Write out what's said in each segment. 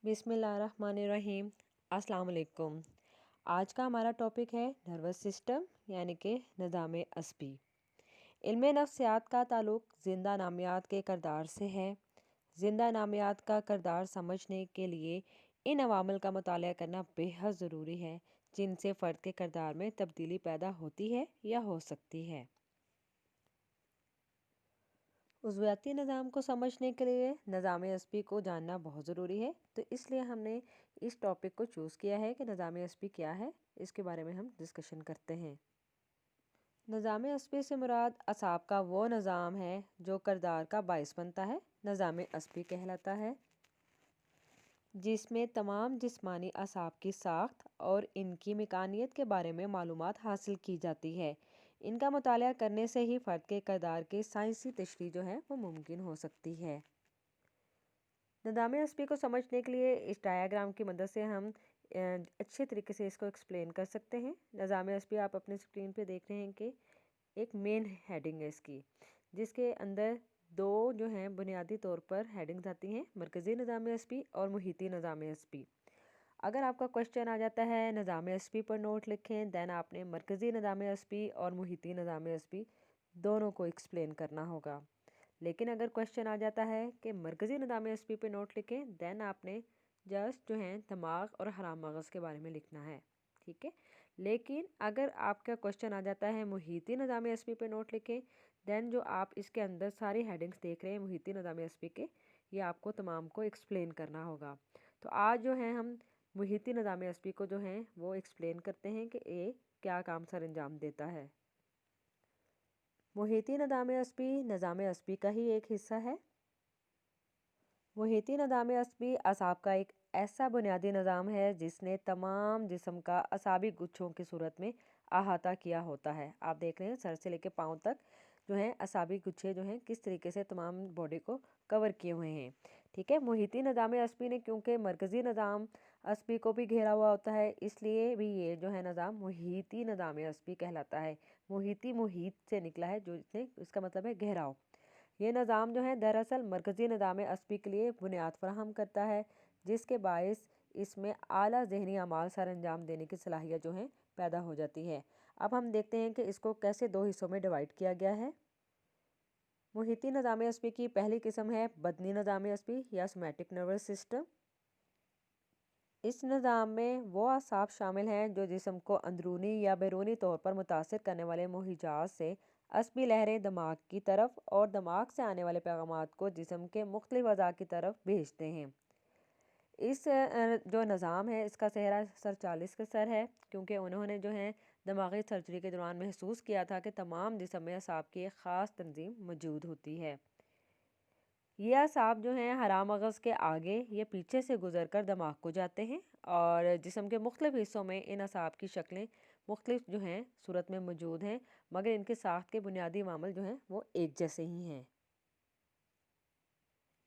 बिस्मिल्लाहिर्रहमानिर्रहीम। अस्सलाम वालेकुम। आज का हमारा टॉपिक है नर्वस सिस्टम यानी कि निज़ाम असबी। इल्म नफ्सियात का ताल्लुक़ ज़िंदा नामियात के किरदार से है। ज़िंदा नामियात का किरदार समझने के लिए इन अवामिल का मुताला करना बेहद ज़रूरी है जिनसे फ़र्द के किरदार में तब्दीली पैदा होती है या हो सकती है। उज़वियाती निज़ाम को समझने के लिए निज़ाम असबी को जानना बहुत ज़रूरी है, तो इसलिए हमने इस टॉपिक को चूज़ किया है कि निज़ाम असबी क्या है, इसके बारे में हम डिस्कशन करते हैं। निज़ाम असबी से मुराद असाब का वो निज़ाम है जो किरदार का बाइस बनता है, निज़ाम असबी कहलाता है, जिसमें तमाम जिस्मानी असाब की साख्त और इनकी मेकानियत के बारे में मालूमात हासिल की जाती है। इनका मुताला करने से ही फ़र्द के किरदार की साइंसी तशरीह जो है वो मुमकिन हो सकती है। निज़ाम असबी को समझने के लिए इस डायाग्राम की मदद से हम अच्छे तरीके से इसको एक्सप्लेन कर सकते हैं। निज़ाम असबी आप अपने स्क्रीन पे देख रहे हैं कि एक मेन हेडिंग है इसकी, जिसके अंदर दो जो हैं बुनियादी तौर पर हेडिंग्स आती हैं, मरकज़ी निज़ाम असबी और मुहिती निज़ाम असबी। अगर आपका क्वेश्चन आ जाता है निज़ाम असबी पर नोट लिखें, दैन आपने मरकज़ी निज़ाम असबी और मुहिती निज़ाम असबी दोनों को एक्सप्लेन करना होगा। लेकिन अगर क्वेश्चन आ जाता है कि मरकज़ी निज़ाम असबी पे नोट लिखें, दैन आपने जस्ट जो है दिमाग और हराम मगज़ के बारे में लिखना है, ठीक है। लेकिन अगर आपका क्वेश्चन आ जाता है मुहिती निज़ाम असबी पे नोट लिखें, दैन जो आप इसके अंदर सारी हेडिंग्स देख रहे हैं मुहिती निज़ाम असबी के, ये आपको तमाम को एक्सप्लेन करना होगा। तो आज जो है हम मुहिती निज़ाम असबी को जो है वो एक्सप्लेन करते हैं कि ये क्या काम सर अंजाम देता है। मुहिती निज़ाम असबी का ही एक हिस्सा है। मुहिती निज़ाम असबी असाब का एक ऐसा बुनियादी निज़ाम है जिसने तमाम जिस्म का असाबी गुच्छों की सूरत में अहाता किया होता है। आप देख रहे हैं सर से लेकर पाँव तक जो है असाबी गुच्छे जो हैं किस तरीके से तमाम बॉडी को कवर किए हुए हैं, ठीक है। मुहिती निज़ाम असबी ने क्योंकि मरकज़ी निज़ाम असबी को भी घेरा हुआ होता है, इसलिए भी ये जो है निज़ाम मुहिती निज़ाम असबी कहलाता है। मुहिती मुहित से निकला है, जो इसका मतलब है घेराव। ये निज़ाम जो है दरअसल मरकज़ी निज़ाम असबी के लिए बुनियाद फराहम करता है, जिसके बायस इसमें आला ज़हनी अमाल सर अंजाम देने की सलाहियत जो है पैदा हो जाती है। अब हम देखते हैं कि इसको कैसे दो हिस्सों में डिवाइड किया गया है। मुहिती निज़ाम असबी की पहली किस्म है बदनी निज़ाम असबी या सोमैटिक नर्वस सिस्टम। इस निज़ाम में वो असाब शामिल हैं जो जिस्म को अंदरूनी या बैरूनी तौर पर मुतासिर करने वाले मोहिजात से असबी लहरें दिमाग की तरफ और दिमाग से आने वाले पैगामात को जिस्म के मुख्तलिफ अज़ा की तरफ भेजते हैं। इस जो निज़ाम है इसका सेहरा सर चार्ल्स का सर है, क्योंकि उन्होंने जो है दिमागी सर्जरी के दौरान महसूस किया था कि तमाम जिस्म में असाब की एक ख़ास तंजीम मौजूद होती है। ये असाब जो हैं हरा मगज़ के आगे या पीछे से गुजर कर दिमाग को जाते हैं और जिस्म के मुख्तलिफ हिस्सों में इन असाब की शक्लें मुख्तलिफ जो हैं सूरत में मौजूद हैं, मगर इनके साख्त के बुनियादी अवामिल जो हैं वो एक जैसे ही हैं।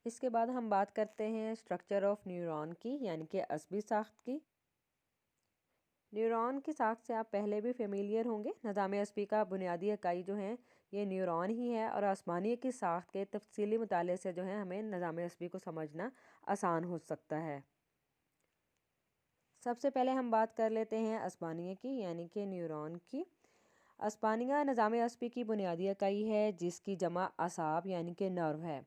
इसके बाद हम बात करते हैं स्ट्रक्चर ऑफ न्यूरॉन की, यानी कि असबी साख्त की। न्यूरॉन की साख्त से आप पहले भी फेमिलियर होंगे। निज़ाम असबी का बुनियादी इकाई जो है ये न्यूरॉन ही है और आसमानिया की साख्त के तफसीली मुताले से जो है हमें निज़ाम असबी को समझना आसान हो सकता है। सबसे पहले हम बात कर लेते हैं आसमानिया की, यानी कि न्यूरॉन की। आसमानिया निज़ाम असबी की बुनियादी इकाई है जिसकी जमा असाब यानी कि नर्व है।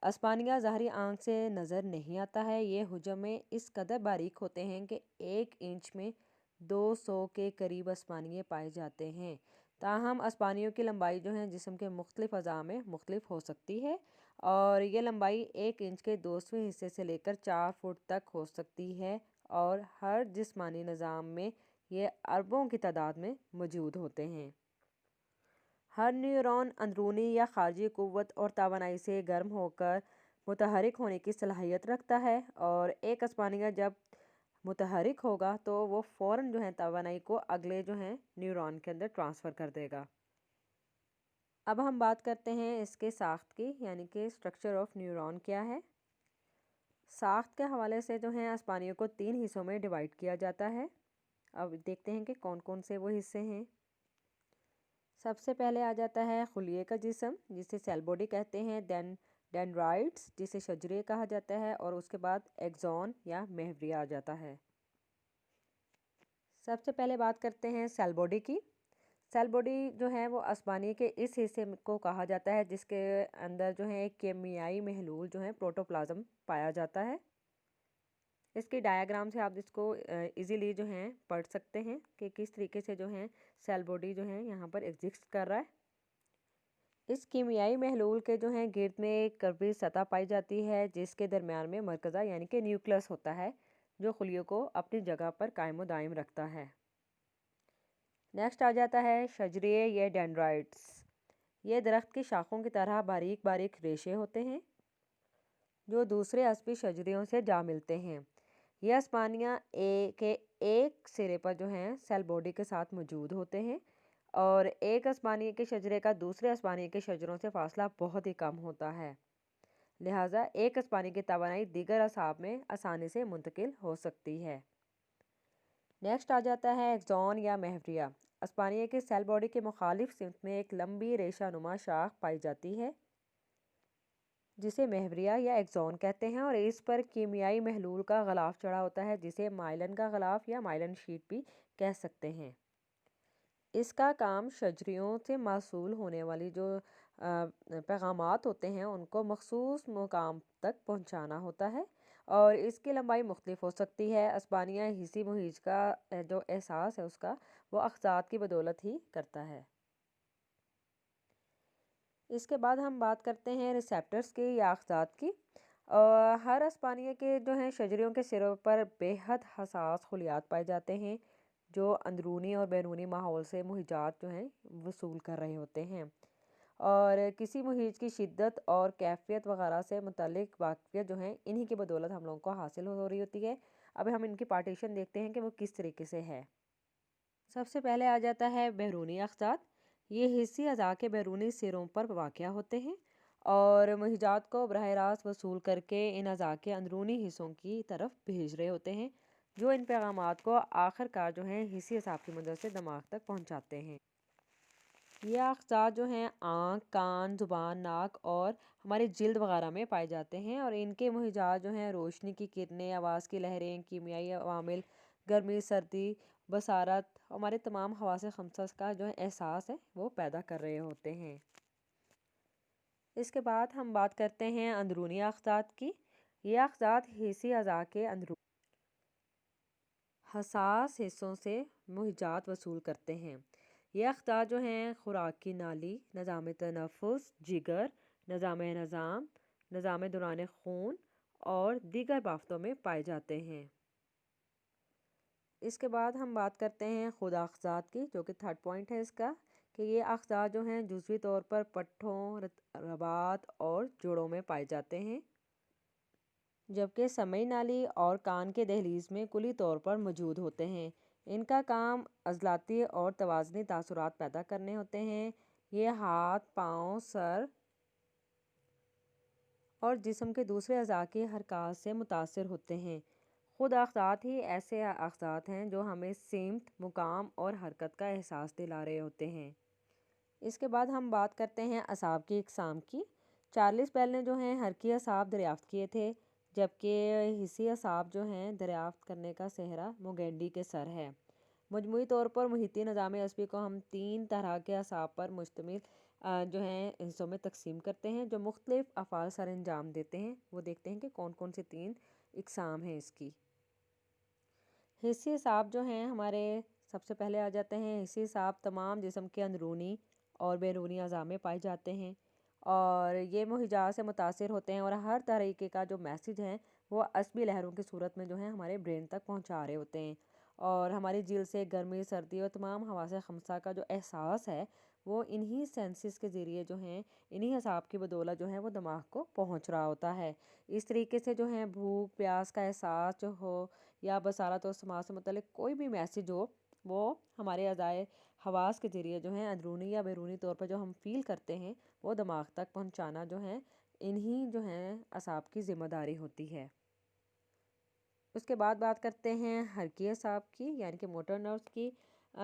आसमानिया ज़ाहरी आँख से नज़र नहीं आता है। ये हुजमे इस कदर बारीक होते हैं कि 1 इंच में 200 के करीब आसमानिये पाए जाते हैं। ताहम आसमानियों की लंबाई जो है जिस्म के मुख्तलिफ अज़ा में मुख्तलिफ हो सकती है और ये लंबाई 1 इंच के 2वें हिस्से से लेकर 4 फुट तक हो सकती है और हर जिस्मानी निज़ाम में ये अरबों की तादाद में मौजूद होते हैं। हर न्यूरॉन अंदरूनी या खारजी क़ुव्वत और तवानाई से गर्म होकर मुतहरिक होने की सलाहियत रखता है और एक आसमानिया जब मुतहरिक होगा तो वो फ़ौरन जो है तवानाई को अगले जो है न्यूरॉन के अंदर ट्रांसफ़र कर देगा। अब हम बात करते हैं इसके साख्त की, यानी कि स्ट्रक्चर ऑफ न्यूरॉन क्या है। साख्त के हवाले से जो है आसमानियों को 3 हिस्सों में डिवाइड किया जाता है। अब देखते हैं कि कौन कौन से वो हिस्से हैं। सबसे पहले आ जाता है खुलिये का जिस्म, जिसे सेल बॉडी कहते हैं। दैन डेंड्राइट्स जिसे शजरे कहा जाता है, और उसके बाद एक्सॉन या महवरिया आ जाता है। सबसे पहले बात करते हैं सेल बॉडी की। सेल बॉडी जो है वो आसमानी के इस हिस्से को कहा जाता है जिसके अंदर जो है एक केमियाई महलूल जो है प्रोटोप्लाज्म पाया जाता है। इसके डायग्राम से आप इसको इजीली जो है पढ़ सकते हैं कि किस तरीके से जो है सेल बॉडी जो है यहाँ पर एग्जिस्ट कर रहा है। इस कीमियाई महलूल के जो है गिर्द में एक कर्वी सतह पाई जाती है जिसके दरमियान में मरकज़ा यानी कि न्यूक्लियस होता है जो खुलियों को अपनी जगह पर कायम दायम रखता है। नेक्स्ट आ जाता है शजरे या डेंड्राइट्स। ये दरख्त की शाखों की तरह बारीक बारीक रेशे होते हैं जो दूसरे असबी शजरियों से जा मिलते हैं। ये आसमानियाँ के एक सिरे पर जो हैं सेल बॉडी के साथ मौजूद होते हैं और एक आसमानी के शजरे का दूसरे आसमानी के शजरों से फासला बहुत ही कम होता है, लिहाजा एक आसमानी की तवानाई दीगर असाब में आसानी से मुंतकिल हो सकती है। नेक्स्ट आ जाता है एक्सॉन या महवरिया। आसमानिया के सेल बॉडी के मुखालिफ सिमत में एक लंबी रेशा नुमा शाख पाई जाती है जिसे महवरिया या एक्सॉन कहते हैं, और इस पर कीमियाई महलूल का गलाफ चढ़ा होता है जिसे माइलन का गलाफ या माइलन शीट भी कह सकते हैं। इसका काम शजरियों से मौसूल होने वाली जो पैगामात होते हैं उनको मखसूस मुकाम तक पहुंचाना होता है और इसकी लंबाई मुख्तलिफ हो सकती है। आसमानिया हिस्सी मुहीज का जो एहसास है उसका वो अख्ज़ात की बदौलत ही करता है। इसके बाद हम बात करते हैं रिसेप्टर्स की या अख्ज़ात की। हर आसमानिया के जो हैं शजरियों के सिरों पर बेहद हसास खुलियात पाए जाते हैं जो अंदरूनी और बैरूनी माहौल से मुहिजात जो हैं वसूल कर रहे होते हैं, और किसी मुहीज की शिद्दत और कैफियत वगैरह से मुतल्लिक वाक़ियत जो हैं इन्हीं की बदौलत हम लोगों को हासिल हो रही होती है। अब हम इनकी पार्टीशन देखते हैं कि वो किस तरीके से है। सबसे पहले आ जाता है बैरूनी अख्ज़ात। ये हिस्सी अज़ा के बैरूनी सिरों पर वाक़या होते हैं और मुहिजात को बराह रास्त वसूल करके इन अज़ा के अंदरूनी हिस्सों की तरफ भेज रहे होते हैं जो इन पैगामात को आखिरकार जो है हिस्सी असाब की मदद से दिमाग तक पहुंचाते हैं। ये अख्ज़ात जो हैं आँख, कान, ज़ुबान, नाक और हमारी जिल्द वगैरह में पाए जाते हैं और इनके मुहिजात जो हैं रोशनी की किरणें, आवाज़ की लहरें, कीमियाई अवामिल, गर्मी, सर्दी, बसारत, हमारे तमाम हवास खमसा का जो एहसास है वो पैदा कर रहे होते हैं। इसके बाद हम बात करते हैं अंदरूनी अख्ज़ात की। ये अख्ज़ात हिस्सी अज़ा के अंदरूनी हसास हिस्सों से मुहिजात वसूल करते हैं। ये अख्ज़ात जो हैं खुराक की नाली, निज़ाम तनफ़ुस, जिगर, निज़ाम दौरान खून और दीगर बाफ्तों में पाए जाते हैं। इसके बाद हम बात करते हैं खुद अख्ज़ात की, जो कि थर्ड पॉइंट है इसका, कि ये अख्ज़ात जो हैं जुज़वी तौर पर पट्ठों, रबात और जोड़ों में पाए जाते हैं, जबकि समई नाली और कान के दहलीज में कुली तौर पर मौजूद होते हैं। इनका काम अज़लाती और तवाज़नी तासुरात पैदा करने होते हैं। ये हाथ, पाँव, सर और जिस्म के दूसरे अज़ा की हरकत से मुतासिर होते हैं। खुद अख्ज़ात ही ऐसे अख्ज़ात हैं जो हमें सिमत, मुकाम और हरकत का एहसास दिला रहे होते हैं। इसके बाद हम बात करते हैं असाब की इकसाम की। चार्ल्स बेल ने जो हैं हरकी असाब दरियाफ़्त किए थे, जबकि हिस्सी असाब जो हैं दरियाफ़्त करने का सेहरा मोगेंडी के सर है। मजमूई तौर पर मुहिती निज़ाम असबी को हम 3 तरह के असाब पर मुश्तमिल जो हैं हिस्सों में तकसीम करते हैं जो मुख्तलिफ अफ़ाल सर अंजाम देते हैं। वो देखते हैं कि कौन कौन से 3 इकसाम हैं इसकी। हिस्सी असाब जो हैं हमारे सबसे पहले आ जाते हैं हिस्सी असाब तमाम जिस्म के अंदरूनी और बैरूनी अज़ा में पाए जाते हैं और ये मुहिजात से मुतासिर होते हैं और हर तरीके का जो मैसेज है वो असबी लहरों की सूरत में जो है हमारे ब्रेन तक पहुंचा रहे होते हैं और हमारी जिल्द से गर्मी, सर्दी और तमाम हवास खमसा का जो एहसास है वो इन्हीं सेंसेस के ज़रिए जो हैं इन्हीं असाब की बदौलत जो है वो दिमाग को पहुंच रहा होता है। इस तरीके से जो है भूख प्यास का एहसास जो हो या बसारत और समाज से मतलब कोई भी मैसेज हो वो हमारे अज़ाए हवास के ज़रिए जो है अंदरूनी या बैरूनी तौर पर जो हम फील करते हैं वो दिमाग तक पहुंचाना जो है इन्हीं जो है असाब की ज़िम्मेदारी होती है। उसके बाद बात करते हैं हरकी असाब की यानी कि मोटर नर्व्स की।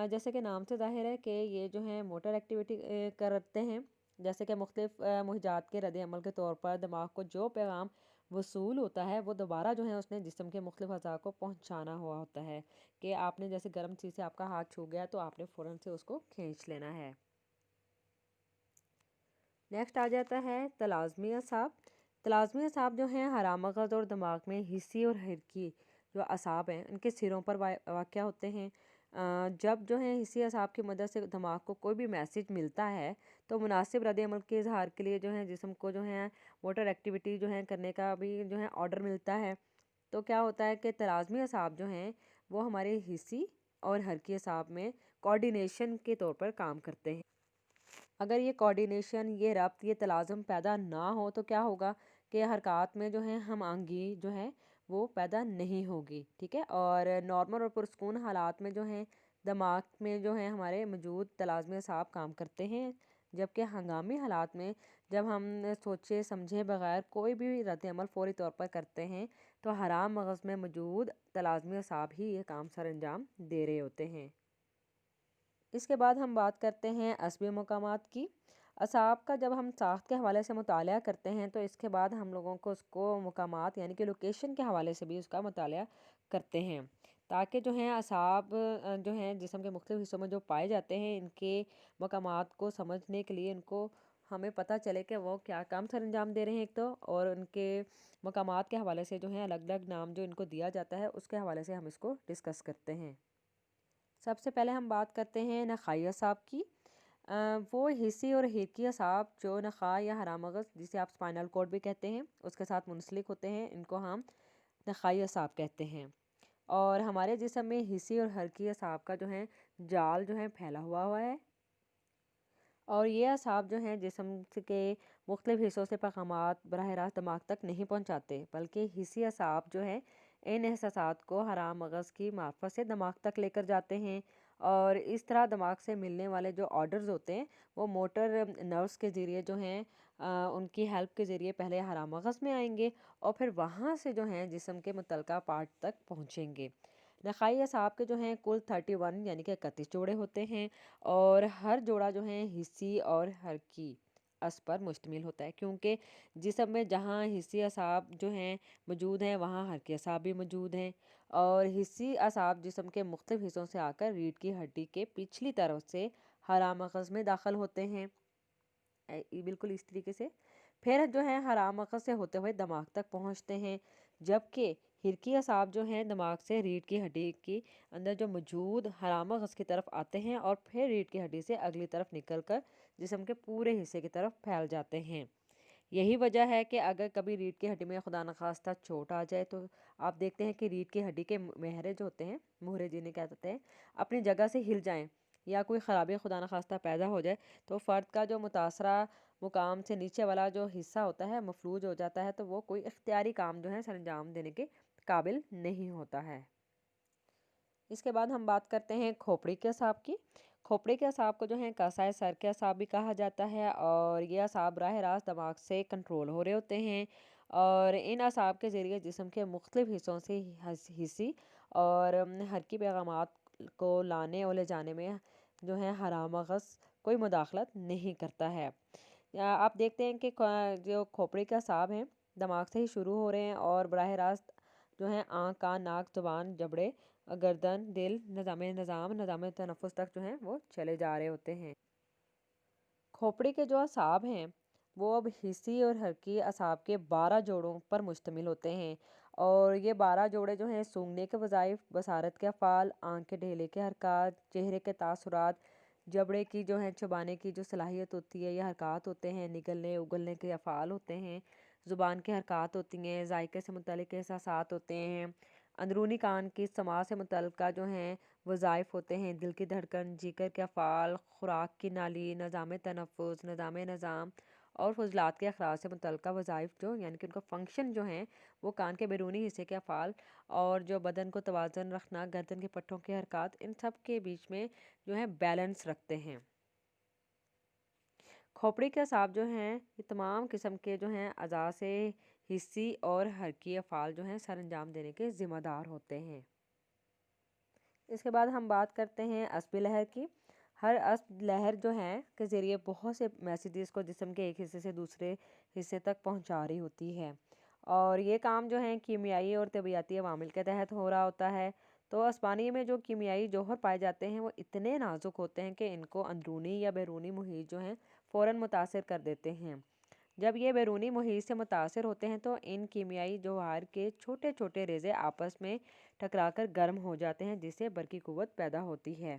जैसे कि नाम से ज़ाहिर है कि ये जो है मोटर एक्टिविटी करते हैं, जैसे कि मुख्तलिफ मुहिजात के रद्द अमल के तौर पर दिमाग को जो पैगाम वसूल होता है वो दोबारा जो है उसने जिस्म के मुख्तलिफ अज़ा को पहुंचाना हुआ होता है कि आपने जैसे गर्म चीज़ से आपका हाथ छू गया तो आपने फ़ौरन से उसको खींच लेना है। नेक्स्ट आ जाता है तलाज़मी असाब। तलाज़मी असाब जो हैं हराम मगज़ और दिमाग में हिस्सी और हरकी जो असाब हैं उनके सिरों पर वाक़या होते हैं। जब जो है हिस्सी असाब की मदद से दिमाग को कोई भी मैसेज मिलता है तो मुनासिब रद्द अमल के इजहार के लिए जो है जिस्म को जो है मोटर एक्टिविटी जो है करने का भी जो है ऑर्डर मिलता है। तो क्या होता है कि तलाज़मी असाब जो हैं वो हमारे हिस्सी और हरकी असाब में कोऑर्डिनेशन के तौर पर काम करते हैं। अगर ये कोऑर्डिनेशन, ये रब्त, ये तलाज़ुम पैदा ना हो तो क्या होगा कि हरकत में जो है हम आंगी जो है वो पैदा नहीं होगी, ठीक है। और नॉर्मल और पुरस्कून हालात में जो है दिमाग में जो है हमारे मौजूद तलाज़मी असाब काम करते हैं, जबकि हंगामी हालात में जब हम सोचे समझे बगैर कोई भी रद्द अमल फौरी तौर पर करते हैं तो हराम मगज़ में मौजूद तलाज़मी असाब ही ये काम सर अंजाम दे रहे होते हैं। इसके बाद हम बात करते हैं असबी मकामात की। असाब का जब हम साख्त के हवाले से मुताला करते हैं तो इसके बाद हम लोगों को उसको मकामात यानी कि लोकेशन के हवाले से भी उसका मुताला करते हैं, ताकि जो है असाब जो हैं जिस्म के मुख्तलिफ हिस्सों में जो पाए जाते हैं इनके मकामात को समझने के लिए इनको हमें पता चले कि वो क्या काम सर अंजाम दे रहे हैं एक तो, और उनके मकामात के हवाले से जो है अलग अलग नाम जो इनको दिया जाता है उसके हवाले से हम इसको डिस्कस करते हैं। सबसे पहले हम बात करते हैं नखाई असाब की। वो हिस्सी और हिरकी असाब जो नखा या हराम मगज़ जिसे आप स्पाइनल कॉर्ड भी कहते हैं उसके साथ मुंसलिक होते हैं, इनको हम नखाई असाब कहते हैं। और हमारे जिस्म में हिस्सी और हरकी असाब का जो है जाल जो है फैला हुआ है, और ये असाब जो हैं जिस्म के मुख्तलिफ हिस्सों से पैगामात बराह रास्त दिमाग तक नहीं पहुँचाते, बल्कि हिस्सी असाब जो है इन एहसासात को हराम मगज़ की मार्फत से दिमाग तक लेकर जाते हैं। और इस तरह दिमाग से मिलने वाले जो ऑर्डर्स होते हैं वो मोटर नर्व्स के ज़रिए जो हैं उनकी हेल्प के ज़रिए पहले हराम मगज़ में आएंगे और फिर वहाँ से जो हैं जिस्म के मुतलका पार्ट तक पहुँचेंगे। नखाई असाब के जो हैं कुल 31 यानी कि 31 जोड़े होते हैं, और हर जोड़ा जो है हिस्सी और हरकी अस पर मुश्तमिल होता है, क्योंकि जिस्म में जहाँ हिस्सी असाब जो हैं मौजूद हैं वहाँ हरकी असाब भी मौजूद हैं। और हिस्सी असाब जिस्म के मुख्तलिफ हिस्सों से आकर रीढ़ की हड्डी के पिछली तरफ से हराम मगज़ में दाखिल होते हैं, बिल्कुल इस तरीके से फिर जो है हराम मगज़ से होते हुए दिमाग तक पहुँचते हैं। जबकि हिरकी असाब जो हैं दिमाग से रीढ़ की हड्डी की अंदर जो मौजूद हराम मगज़ की तरफ आते हैं और फिर रीढ़ की हड्डी से अगली तरफ निकल कर जिस्म के पूरे हिस्से की तरफ फैल जाते हैं। यही वजह है कि अगर कभी रीढ़ की हड्डी में खुदा न खास्ता चोट आ जाए तो आप देखते हैं कि रीढ़ की हड्डी के महरे जो होते हैं, मुहरे जिन्हें कहते हैं, अपनी जगह से हिल जाएं या कोई ख़राबी खुदा न खास्ता पैदा हो जाए तो फ़र्द का जो मुतासरा मुकाम से नीचे वाला जो हिस्सा होता है मफलूज हो जाता है, तो वो कोई इख्तियारी काम जो है सर अंजाम देने के काबिल नहीं होता है। इसके बाद हम बात करते हैं खोपड़ी के असाब की। खोपड़ी के असाब को जो है कसाए सर के असाब भी कहा जाता है, और ये असाब राह रास्त दिमाग से कंट्रोल हो रहे होते हैं, और इन असाब के ज़रिए जिस्म के मुख्तलिफ हिस्सों से हिस्सी और हरकी पैगामात को लाने और ले जाने में जो है हराम मगज़ कोई मुदाखलत नहीं करता है। आप देखते हैं कि जो खोपड़ी के असाब हैं दिमाग से ही शुरू हो रहे हैं और बराह रास्त जो है आँख, कान, नाक, ज़ुबान, जबड़े, गर्दन, दिल, निज़ाम तनफ़ुस तक जो हैं वो चले जा रहे होते हैं। खोपड़ी के जो असाब हैं वो अब हिस्सी और हरकी असाब के 12 जोड़ों पर मुश्तमिल होते हैं, और ये 12 जोड़े जो हैं सूंघने के वज़ाइफ, बसारत के अफ़ाल, आँख के ढेले के हरकत, चेहरे के तासुरात, जबड़े की जो है चबाने की जो सलाहियत होती है, ये हरकत होते हैं, निगलने उगलने के अफ़ाल होते हैं, ज़ुबान की हरकत होती हैं, जायके से मुतल्लिक़ एहसासात होते हैं, अंदरूनी कान की समा से मुतल्लिक़ जो हैं वज़ाइफ होते हैं, दिल की धड़कन, जिगर के अफ़ाल, खुराक की नाली, निज़ाम तनफ़ुस, निज़ाम और फजलात के अखराज से मुतल्लिक़ वज़ाइफ जो यानी कि उनका फ़ंक्शन जो हैं वो कान के बैरूनी हिस्से के अफ़ाल, और जो बदन को तवाज़न रखना, गर्दन के पट्टों की हरकत, इन सब के बीच में जो है बैलेंस रखते हैं। खोपड़ी के असाब जो हैं ये तमाम किस्म के जो हैं अज़ा से हिस्सी और हरकी अफ़ाल जो हैं सर अंजाम देने के ज़िम्मेदार होते हैं। इसके बाद हम बात करते हैं असबी लहर की। ہر عصب لہر جو ہے کے ذریعے بہت سے میسیجز کو جسم کے ایک حصے سے دوسرے حصے تک پہنچا رہی ہوتی ہے، اور یہ کام جو ہے کیمیائی اور طبیعتی عوامل کے تحت ہو رہا ہوتا ہے۔ تو اسپانیے میں جو کیمیائی جوہر پائے جاتے ہیں وہ اتنے نازک ہوتے ہیں کہ ان کو اندرونی یا بیرونی محیط جو ہیں فوراً متاثر کر دیتے ہیں۔ جب یہ بیرونی محیط سے متاثر ہوتے ہیں تو ان کیمیائی جوہر کے چھوٹے چھوٹے ریزے آپس میں ٹکرا کر گرم ہو جاتے ہیں، جس سے برقی قوت پیدا ہوتی ہے،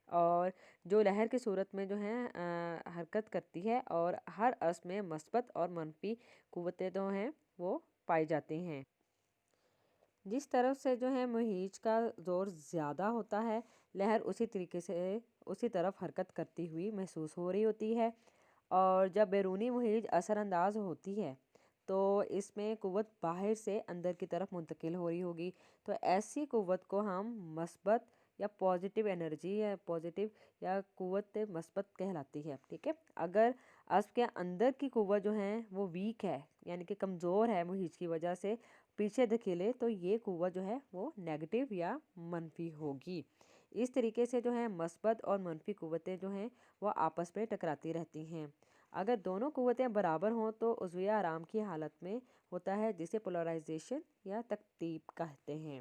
اور جو لہر کی صورت میں جو ہے حرکت کرتی ہے، اور ہر عصب میں مثبت اور منفی قوتیں جو ہیں وہ پائی جاتی ہیں۔ جس طرف سے جو ہے محیط کا زور زیادہ ہوتا ہے، لہر اسی طریقے سے اسی طرف حرکت کرتی ہوئی محسوس ہو رہی ہوتی ہے، اور جب بیرونی محیط اثر انداز ہوتی ہے تو اس میں قوت باہر سے اندر کی طرف منتقل ہو رہی ہوگی، تو ایسی قوت کو ہم مثبت یا پازیٹیو انرجی یا پازیٹیو یا قوت مثبت کہلاتی ہے، ٹھیک ہے۔ اگر عصب کے اندر کی قوت جو ہے وہ ویک ہے، یعنی کہ کمزور ہے، محیط کی وجہ سے پیچھے دھکیلے، تو یہ قوت جو ہے وہ نیگیٹو یا منفی ہوگی۔ اس طریقے سے جو ہے مثبت اور منفی قوتیں جو ہیں وہ آپس میں ٹکراتی رہتی ہیں۔ اگر دونوں قوتیں برابر ہوں تو عضویہ آرام کی حالت میں ہوتا ہے، جسے پولرائزیشن یا تقطیب کہتے ہیں۔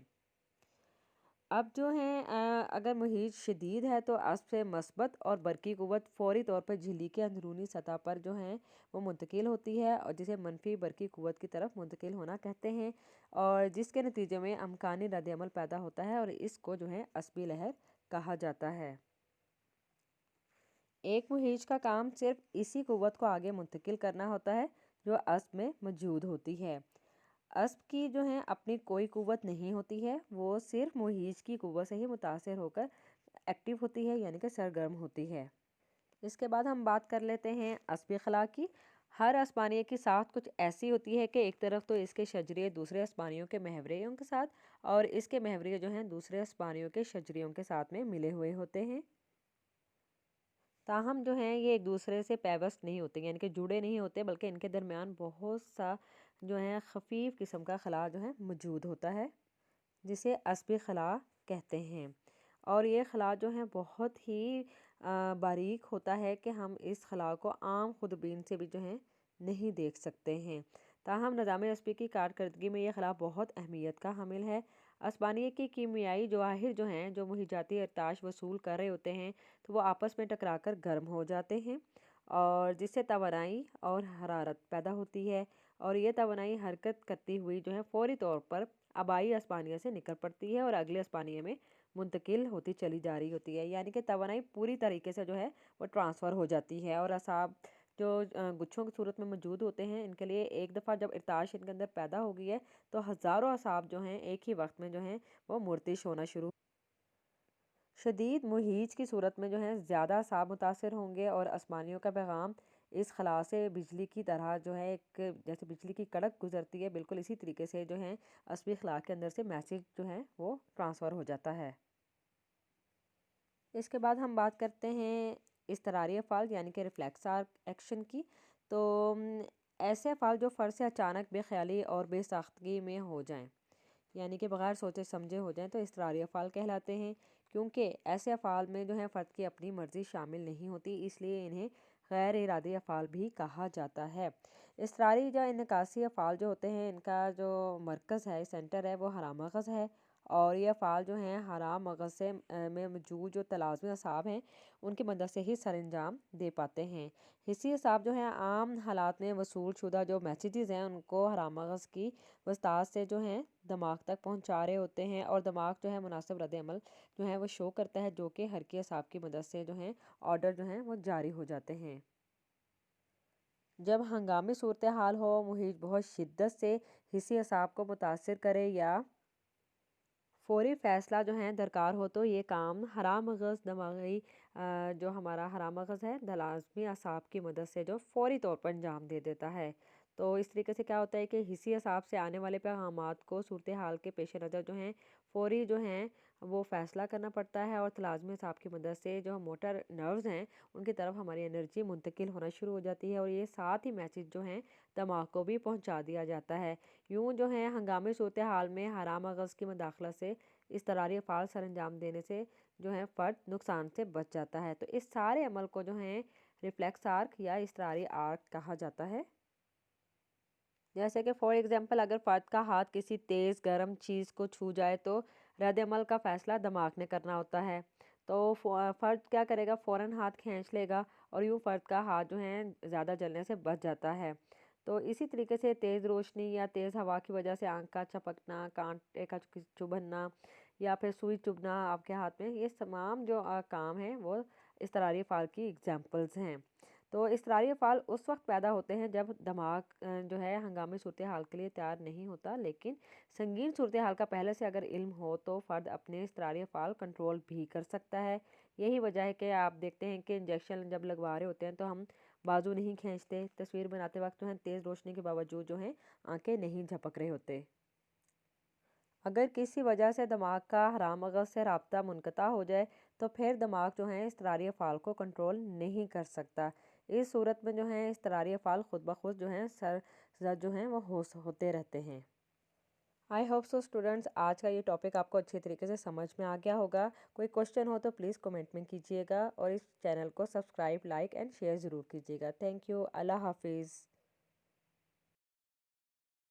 اب جو ہے اگر محیط شدید ہے تو عصب سے مثبت اور برقی قوت فوری طور پر جھلی کے اندرونی سطح پر جو ہے وہ منتقل ہوتی ہے، اور جسے منفی برقی قوت کی طرف منتقل ہونا کہتے ہیں، اور جس کے نتیجے میں امکانی رد عمل پیدا ہوتا ہے، اور اس کو جو ہے عصبی لہر کہا جاتا ہے۔ ایک محیط کا کام صرف اسی قوت کو آگے منتقل کرنا ہوتا ہے جو عصب میں موجود ہوتی ہے۔ عصب کی جو ہے اپنی کوئی قوت نہیں ہوتی ہے، وہ صرف محیط کی قوت سے ہی متاثر ہو کر ایکٹیو ہوتی ہے، یعنی کہ سرگرم ہوتی ہے۔ اس کے بعد ہم بات کر لیتے ہیں عصبی خلا کی۔ ہر اسپانیے کی ساخت کچھ ایسی ہوتی ہے کہ ایک طرف تو اس کے شجریے دوسرے اسپانیوں کے محوریوں کے ساتھ، اور اس کے محوریے جو ہیں دوسرے اسپانیوں کے شجریوں کے ساتھ میں ملے ہوئے ہوتے ہیں، تاہم جو ہیں یہ ایک دوسرے سے پیوست نہیں ہوتے، یعنی کہ جڑے نہیں ہوتے، بلکہ ان کے درمیان بہت سا جو ہے خفیف قسم کا خلا جو ہے موجود ہوتا ہے، جسے عصبی خلا کہتے ہیں، اور یہ خلا جو ہے بہت ہی باریک ہوتا ہے کہ ہم اس خلا کو عام خودبین سے بھی جو ہے نہیں دیکھ سکتے ہیں، تاہم نظام عصبی کی کارکردگی میں یہ خلا بہت اہمیت کا حامل ہے۔ اسپانیے کی کیمیائی جواہر جو ہیں جو مہیجاتی ارتعاش وصول کر رہے ہوتے ہیں تو وہ آپس میں ٹکرا کر گرم ہو جاتے ہیں، اور جس سے توانائی اور حرارت پیدا ہوتی ہے، اور یہ توانائی حرکت کرتی ہوئی جو ہے فوری طور پر آبائی اسپانیہ سے نکل پڑتی ہے اور اگلے اسپانیہ میں منتقل ہوتی چلی جا رہی ہوتی ہے، یعنی کہ توانائی پوری طریقے سے جو ہے وہ ٹرانسفر ہو جاتی ہے، اور اعصاب جو گچھوں کی صورت میں موجود ہوتے ہیں ان کے لیے ایک دفعہ جب ارتعاش ان کے اندر پیدا ہو گئی ہے تو ہزاروں اعصاب جو ہیں ایک ہی وقت میں جو ہیں وہ مرتعش ہونا شروع۔ شدید محیط کی صورت میں جو ہے زیادہ اعصاب متاثر ہوں گے، اور اسمانیوں کا پیغام اس خلا سے بجلی کی طرح جو ہے ایک جیسے بجلی کی کڑک گزرتی ہے، بالکل اسی طریقے سے جو ہے عصبی خلا کے اندر سے میسیج جو ہے وہ ٹرانسفر ہو جاتا ہے۔ اس کے بعد ہم بات کرتے ہیں اضطراری افعال یعنی کہ ریفلیکس ایکشن کی۔ تو ایسے افعال جو فرد سے اچانک بے خیالی اور بے ساختگی میں ہو جائیں، یعنی کہ بغیر سوچے سمجھے ہو جائیں، تو اضطراری افعال کہلاتے ہیں، کیونکہ ایسے افعال میں جو ہے فرد کی اپنی مرضی شامل نہیں ہوتی، اس لیے انہیں غیر ارادی افعال بھی کہا جاتا ہے۔ اضطراری یا انعکاسی افعال جو ہوتے ہیں ان کا جو مرکز ہے، سینٹر ہے، وہ حرام مغز ہے، اور یہ افعال جو ہیں حرام مغز سے میں موجود جو تلازمی اعصاب ہیں ان کی مدد سے ہی سر انجام دے پاتے ہیں۔ حسی اعصاب جو ہیں عام حالات میں وصول شدہ جو میسیجز ہیں ان کو حرام مغز کی وسطات سے جو ہیں دماغ تک پہنچا رہے ہوتے ہیں، اور دماغ جو ہے مناسب رد عمل جو ہے وہ شو کرتا ہے، جو کہ حرکی اعصاب کی مدد سے جو ہیں آرڈر جو ہیں وہ جاری ہو جاتے ہیں۔ جب ہنگامی صورتحال ہو، محیط بہت شدت سے حسی اعصاب کو متاثر کرے یا فوری فیصلہ جو ہے درکار ہو، تو یہ کام حرام مغز دماغی جو ہمارا حرام مغز ہے تلازمی اعصاب کی مدد سے جو فوری طور پر انجام دے دیتا ہے۔ तो इस तरीके से क्या होता है कि हिस्सी असाब से आने वाले पैगामात को सूरत हाल के पेश नज़र जो हैं फौरी जो हैं वो फ़ैसला करना पड़ता है, और तलाज़मी असाब की मदद से जो मोटर नर्व्स हैं उनकी तरफ हमारी एनर्जी मुंतकिल होना शुरू हो जाती है, और ये साथ ही मैसेज जो हैं दिमाग को भी पहुंचा दिया जाता है। यूँ जो है हंगामी सूरत हाल में हराम मगज़ की मदाखलत से इज़तरारी अफ़आल सर अंजाम देने से जो है फ़र्द नुकसान से बच जाता है। तो इस सारे अमल को जो है रिफ्लेक्स आर्क या इज़तरारी आर्क कहा जाता है। जैसे कि फॉर एग्जांपल अगर फ़र्द का हाथ किसी तेज़ गर्म चीज़ को छू जाए तो रद्द अमल का फ़ैसला दिमाग ने करना होता है। तो फ़र्द क्या करेगा, फ़ौरन हाथ खींच लेगा, और यूँ फ़र्द का हाथ जो है ज़्यादा जलने से बच जाता है। तो इसी तरीके से तेज़ रोशनी या तेज़ हवा की वजह से आंख का चपकना, कांटे का चुभना या फिर सुई चुभना आपके हाथ में, ये तमाम जो काम हैं वो इज़तरारी अफ़आल की एग्जांपल्स हैं। तो इज़तरारी अफ़आल उस वक्त पैदा होते हैं जब दिमाग जो है हंगामी सूरत हाल के लिए तैयार नहीं होता, लेकिन संगीन सूरत हाल का पहले से अगर इल्म हो तो फ़र्द अपने इज़तरारी अफ़आल कंट्रोल भी कर सकता है। यही वजह है कि आप देखते हैं कि इंजेक्शन जब लगवा रहे होते हैं तो हम बाजू नहीं खींचते, तस्वीर बनाते वक्त जो है तेज़ रोशनी के बावजूद जो है आंखें नहीं झपक रहे होते। अगर किसी वजह से दिमाग का हराम मगज़ से राब्ता मुनक़ता हो जाए तो फिर दिमाग जो है इज़तरारी अफ़आल को कंट्रोल नहीं कर सकता। इस सूरत में जो है इज़तरारी अफ़आल खुद ब खुद जो है सर जो हैं वो होते रहते हैं। आई होप सो स्टूडेंट्स, आज का ये टॉपिक आपको अच्छे तरीके से समझ में आ गया होगा। कोई क्वेश्चन हो तो प्लीज़ कमेंट में कीजिएगा, और इस चैनल को सब्सक्राइब, लाइक एंड शेयर ज़रूर कीजिएगा। Thank you. अल्लाह हाफिज़।